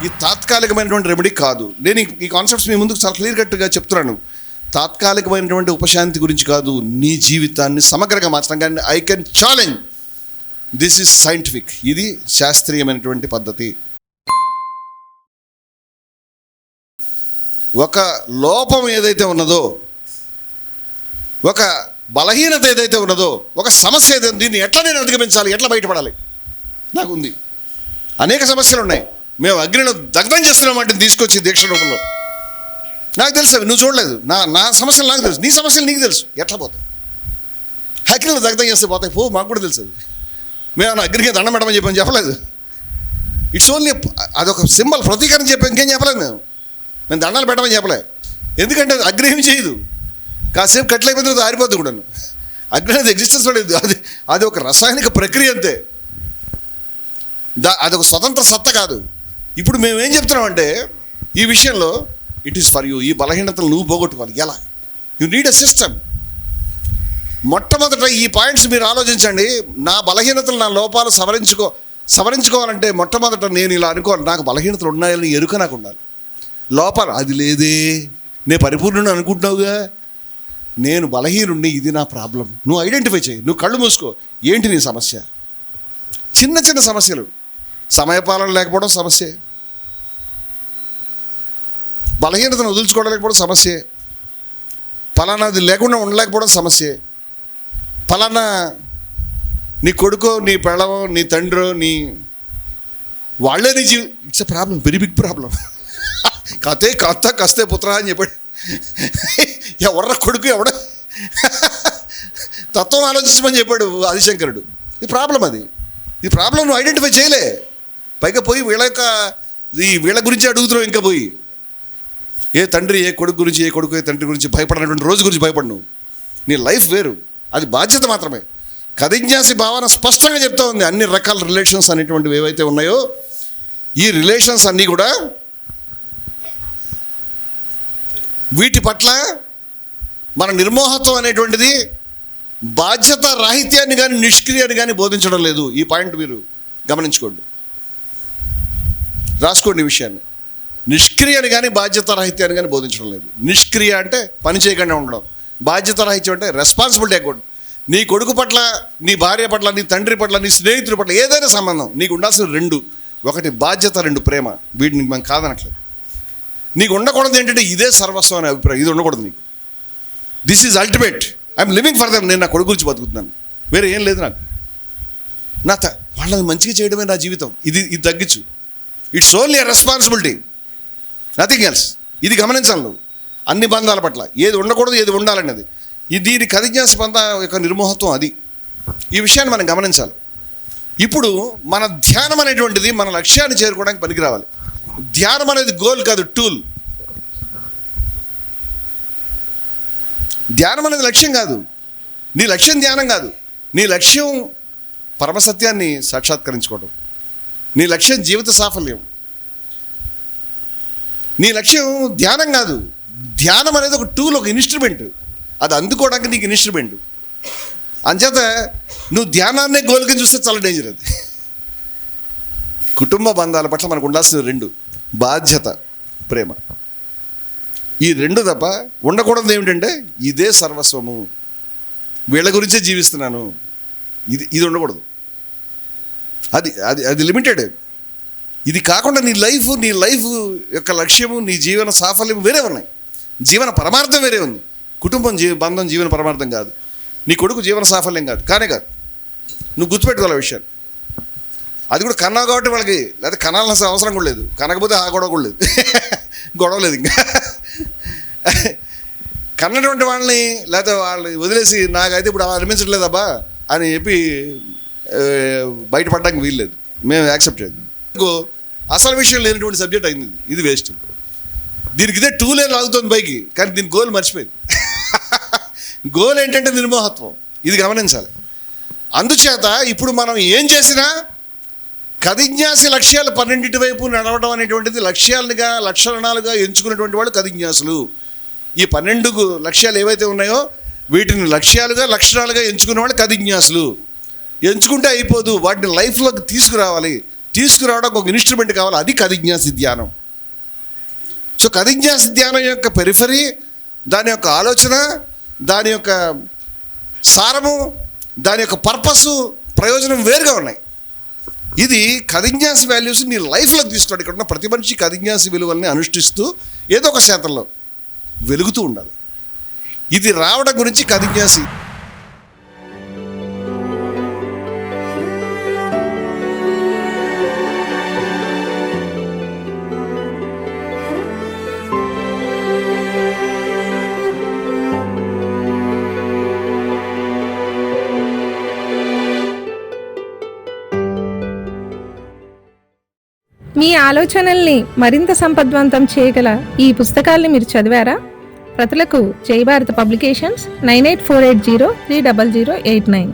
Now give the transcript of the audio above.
ఈ తాత్కాలికమైనటువంటి రెమెడీ కాదు. నేను ఈ కాన్సెప్ట్స్ మీ ముందుకు చాలా క్లియర్ కట్గా చెప్తున్నాను. తాత్కాలికమైనటువంటి ఉపశాంతి గురించి కాదు, నీ జీవితాన్ని సమగ్రంగా మార్చడం. కానీ I can challenge, this is scientific, ఇది శాస్త్రీయమైనటువంటి పద్ధతి. ఒక లోపం ఏదైతే ఉన్నదో, ఒక బలహీనత ఏదైతే ఉన్నదో, ఒక సమస్య ఏదైతే, దీన్ని ఎట్లా నేను అధిగమించాలి, ఎట్లా బయటపడాలి, నాకు ఉంది. అనేక సమస్యలు ఉన్నాయి. మేము అగ్నిలో దగ్ధం చేస్తున్నామంటే తీసుకొచ్చి దీక్ష రూపంలో. నాకు తెలుసు అవి, నువ్వు చూడలేదు. నా సమస్యలు నాకు తెలుసు, నీ సమస్యలు నీకు తెలుసు. ఎట్లా పోతాయి? అగ్నిలో దగ్ధం చేస్తే పోతాయి, మాకు కూడా తెలుసు. అది మేము అగ్నికి దండం పెట్టమని చెప్పలేదు. ఇట్స్ ఓన్లీ అదొక సింబల్, ప్రతీకారం చెప్పాం, ఇంకేం చెప్పలేదు. మేము దండాలు పెట్టమని చెప్పలే. ఎందుకంటే అగ్ని ఏమి చేయదు, కాసేపు కట్లయిపోయిన తర్వాత ఆరిపోతుంది కూడా. అగ్ని అనేది ఎగ్జిస్టెన్స్ లేదు, అది ఒక రసాయనిక ప్రక్రియ అంతే. అదొక స్వతంత్ర సత్త కాదు. ఇప్పుడు మేము ఏం చెప్తున్నామంటే ఈ విషయంలో ఇట్ ఈస్ ఫర్ యూ. ఈ బలహీనతలు నువ్వు పోగొట్టుకోవాలి. ఎలా? You need a system. మొట్టమొదట ఈ పాయింట్స్ మీరు ఆలోచించండి. నా బలహీనతలు, నా లోపాలు సవరించుకోవాలంటే మొట్టమొదట నేను ఇలా అనుకోవాలి, నాకు బలహీనతలు ఉన్నాయని ఎరుక నాకు ఉండాలి. లోపాలు అది లేదే, నేను పరిపూర్ణుని అనుకుంటున్నావుగా, నేను బలహీనుడిని, ఇది నా ప్రాబ్లం. నువ్వు ఐడెంటిఫై చేయి. నువ్వు కళ్ళు మూసుకో. ఏంటి నీ సమస్య? చిన్న చిన్న సమస్యలు. సమయపాలన లేకపోవడం సమస్యే, బలహీనతను వదులుచుకోవడం లేకపోవడం సమస్యే, ఫలానాది లేకుండా ఉండలేకపోవడం సమస్యే, ఫలానా నీ కొడుకో, నీ పెళ్ళమో, నీ తండ్రో, నీ వాళ్ళే నీ it's a problem, very big problem. కస్తే పుత్ర అని చెప్పాడు. ఎవడ కొడుకు, ఎవడ తత్వం ఆలోచించమని చెప్పాడు ఆదిశంకరుడు. ఈ ప్రాబ్లం, ఈ ప్రాబ్లం నువ్వు ఐడెంటిఫై చేయలే. పైగా పోయి వీళ్ళ గురించి అడుగుతున్నావు. ఇంకా పోయి ఏ తండ్రి ఏ కొడుకు గురించి, ఏ కొడుకు ఏ తండ్రి గురించి భయపడినటువంటి రోజు గురించి భయపడు. నువ్వు నీ లైఫ్ వేరు, అది బాధ్యత మాత్రమే. కథిజ్ఞాసి భావన స్పష్టంగా చెప్తా ఉంది. అన్ని రకాల రిలేషన్స్ అనేటువంటివి ఏవైతే ఉన్నాయో, ఈ రిలేషన్స్ అన్నీ కూడా వీటి పట్ల మన నిర్మోహత్వం అనేటువంటిది బాధ్యత రాహిత్యాన్ని కానీ నిష్క్రియాన్ని కానీ బోధించడం లేదు. ఈ పాయింట్ మీరు గమనించుకోండి, రాసుకోండి ఈ విషయాన్ని. నిష్క్రియాన్ని కానీ బాధ్యత రాహిత్యాన్ని కానీ బోధించడం లేదు. నిష్క్రియ అంటే పని చేయకుండా ఉండడం, బాధ్యత రాహిత్యం అంటే రెస్పాన్సిబిలిటీ అకౌంట్. నీ కొడుకు పట్ల, నీ భార్య పట్ల, నీ తండ్రి పట్ల, నీ స్నేహితుడి పట్ల ఏదైనా సంబంధం నీకు ఉండాల్సిన రెండు: ఒకటి బాధ్యత, రెండు ప్రేమ. వీటిని మనం కాదనట్లేదు. నీకు ఉండకూడదు ఏంటంటే ఇదే సర్వస్వం అనే అభిప్రాయం. ఇది ఉండకూడదు నీకు. This is ultimate. I'm living for them. నేను నా కొడుకు గురించి బతుకుతున్నాను, వేరే ఏం లేదు నాకు. వాళ్ళని మంచిగా చేయడమే నా జీవితం. ఇది తగ్గించు. It's only a responsibility, nothing else. ఇది గమనించాలి నువ్వు. అన్ని బంధాల పట్ల ఏది ఉండకూడదు, ఏది ఉండాలనేది. దీని కథిజ్ఞాసి బంధ యొక్క నిర్మోహత్వం అది. ఈ విషయాన్ని మనం గమనించాలి. ఇప్పుడు మన ధ్యానం అనేటువంటిది మన లక్ష్యాన్ని చేరుకోవడానికి పనికి రావాలి. ధ్యానం అనేది గోల్ కాదు, టూల్. ధ్యానం అనేది లక్ష్యం కాదు. నీ లక్ష్యం ధ్యానం కాదు. నీ లక్ష్యం పరమసత్యాన్ని సాక్షాత్కరించుకోవడం. నీ లక్ష్యం జీవిత సాఫల్యం. నీ లక్ష్యం ధ్యానం కాదు. ధ్యానం అనేది ఒక టూల్, ఒక ఇన్స్ట్రుమెంట్. అది అందుకోవడానికి నీకు ఇన్స్ట్రుమెంట్. అంచేత నువ్వు ధ్యానాన్నే గోల్ కింద చూస్తే చాలా డేంజర్. అది కుటుంబ బంధాల పట్ల మనకు ఉండాల్సిన రెండు: బాధ్యత, ప్రేమ. ఈ రెండు తప్ప ఉండకూడదు ఏమిటంటే ఇదే సర్వస్వము, వీళ్ళ గురించే జీవిస్తున్నాను, ఇది ఉండకూడదు. అది లిమిటెడ్. ఇది కాకుండా నీ లైఫ్ యొక్క లక్ష్యము, నీ జీవన సాఫల్యం వేరే ఉన్నాయి. జీవన పరమార్థం వేరే ఉంది. కుటుంబం బంధం జీవన పరమార్థం కాదు. నీ కొడుకు జీవన సాఫల్యం కాదు, కానే కాదు. నువ్వు గుర్తుపెట్టుకోవాలి ఆ విషయాన్ని. అది కూడా కన్నావు కాబట్టి వాళ్ళకి, లేదా కనాల్సిన అవసరం కూడా లేదు. కనకపోతే ఆ గొడవ కూడా లేదు, గొడవ లేదు. ఇంకా కన్నటువంటి వాళ్ళని లేకపోతే వాళ్ళని వదిలేసి నాకైతే ఇప్పుడు అనిపించట్లేదబ్బా అని చెప్పి బయటపడడానికి వీల్లేదు. మేము యాక్సెప్ట్ చేద్దాం. అసలు విషయం లేనటువంటి సబ్జెక్ట్ అయింది. ఇది వేస్ట్. దీనికి ఇదే టూలే లాగుతుంది పైకి, కానీ దీని గోల్ మర్చిపోయింది. గోల్ ఏంటంటే నిర్మోహత్వం. ఇది గమనించాలి. అందుచేత ఇప్పుడు మనం ఏం చేసినా కథిజ్ఞాసి లక్ష్యాలు 12 వైపు నడవడం అనేటువంటిది లక్షణాలుగా ఎంచుకున్నటువంటి వాళ్ళు కథిజ్ఞాసులు. ఈ 12 లక్ష్యాలు ఏవైతే ఉన్నాయో వీటిని లక్షణాలుగా ఎంచుకునే వాళ్ళు కథిజ్ఞాసులు. ఎంచుకుంటే అయిపోదు, వాటిని లైఫ్లోకి తీసుకురావాలి. తీసుకురావడానికి ఒక ఇన్స్ట్రుమెంట్ కావాలి, అది కథిజ్ఞాసి ధ్యానం. సో కథిజ్ఞాసి ధ్యానం యొక్క పెరిఫరీ, దాని యొక్క ఆలోచన, దాని యొక్క సారము, దాని యొక్క పర్పస్, ప్రయోజనం వేరుగా ఉన్నాయి. ఇది కథిజ్ఞాసి వాల్యూస్ నీ లైఫ్లోకి తీసుకున్నాడు. ఇక్కడ ఉన్న ప్రతి మనిషి కథిజ్ఞాసి విలువల్ని అనుష్ఠిస్తూ ఏదో ఒక శాతంలో వెలుగుతూ ఉండాలి. ఇది రావడం గురించి కథిజ్ఞాసి. మీ ఆలోచనల్ని మరింత సంపద్వంతం చేయగల ఈ పుస్తకాల్ని మీరు చదివారా? ప్రతులకు జై భారత్ పబ్లికేషన్స్, 9848030089.